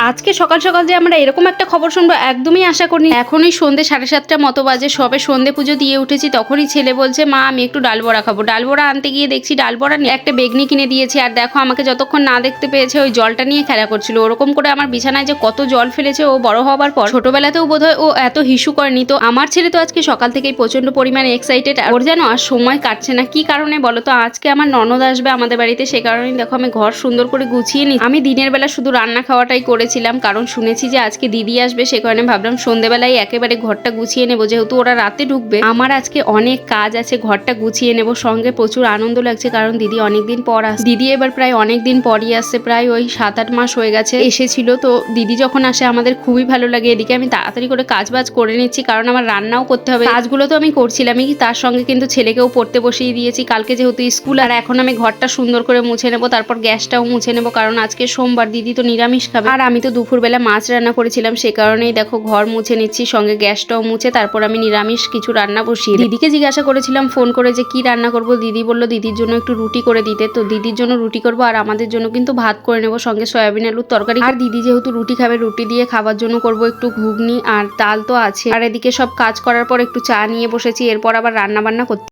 আজকে সকাল সকাল যে আমরা এরকম একটা খবর শুনবো একদমই আশা করিনি। এখনই সন্ধ্যে 7:30 মতো বাজে, সবে সন্ধ্যে পুজো দিয়ে উঠেছি, তখনই ছেলে বলছে মা আমি একটু ডাল বড়া খাবো। ডাল বড়া আনতে গিয়ে দেখছি ডাল বড়া নিয়ে একটা বেগনি কিনে দিয়েছে। আর দেখো আমাকে যতক্ষণ না দেখতে পেয়েছে ওই জলটা নিয়ে খেলা করছিল। ওরকম করে আমার বিছানায় যে কত জল ফেলেছে ও বড় হবার পর। ছোটবেলাতেও বোধহয় ও এত হিসু করেনি। তো আমার ছেলে তো আজকে সকাল থেকেই প্রচন্ড পরিমাণে এক্সাইটেড। ওর যেন আর সময় কাটছে না। কি কারণে বলো তো? আজকে আমার ননদ আসবে আমাদের বাড়িতে, সে কারণেই দেখো আমি ঘর সুন্দর করে গুছিয়ে নি। আমি দিনের বেলা শুধু রান্না খাওয়াটাই করেছিলাম, কারণ শুনেছি যে আজকে দিদি আসবে, সে কারণে ভাবলাম সন্ধ্যেবেলায় একেবারে ঘরটা গুছিয়ে নেবো, যেহেতু ওরা রাতে ঢুকবে। আমার আজকে অনেক কাজ আছে, ঘরটা গুছিয়ে নেবো। সঙ্গে প্রচুর আনন্দ লাগছে, কারণ দিদি অনেকদিন পর আসছে। দিদি এবার প্রায় অনেকদিন পরই আসছে, প্রায় ওই 7-8 মাস হয়ে গেছে এসেছিল। তো দিদি যখন আসে আমাদের খুবই ভালো লাগে। এদিকে আমি তাড়াতাড়ি করে কাজ বাজ করে নিচ্ছি, কারণ আমার রান্নাও করতে হবে। কাজগুলো তো আমি করছিলামই, তার সঙ্গে কিন্তু ছেলেকেও পড়তে বসিয়ে দিয়েছি, কালকে যেহেতু স্কুল। আর এখন আমি ঘরটা সুন্দর করে মুছে নেবো, তারপর গ্যাসটাও মুছে নেবো, কারণ আজকে সোমবার, দিদি তো নিরামিষ খাবে। আর আমি তো দুপুরবেলা মাছ রান্না করেছিলাম, সে কারণেই দেখো ঘর মুছে নিচ্ছি, সঙ্গে গ্যাসটাও মুছে তারপর আমি নিরামিষ কিছু রান্না বসিয়ে। দিদিকে জিজ্ঞাসা করেছিলাম ফোন করে যে কি রান্না করব। দিদি বলল দিদির জন্য একটু রুটি করে দিতে। তো দিদির জন্য রুটি করবো, আর আমাদের জন্য কিন্তু ভাত করে নেবো, সঙ্গে সয়াবিন আলুর তরকারি। আর দিদি যেহেতু রুটি খাবে, রুটি দিয়ে খাবার জন্য করব একটু ঘুগনি, আর ডাল তো আছে। আর এদিকে সব কাজ করার পর একটু চা নিয়ে বসেছি, এরপর আবার রান্না বান্না করতে।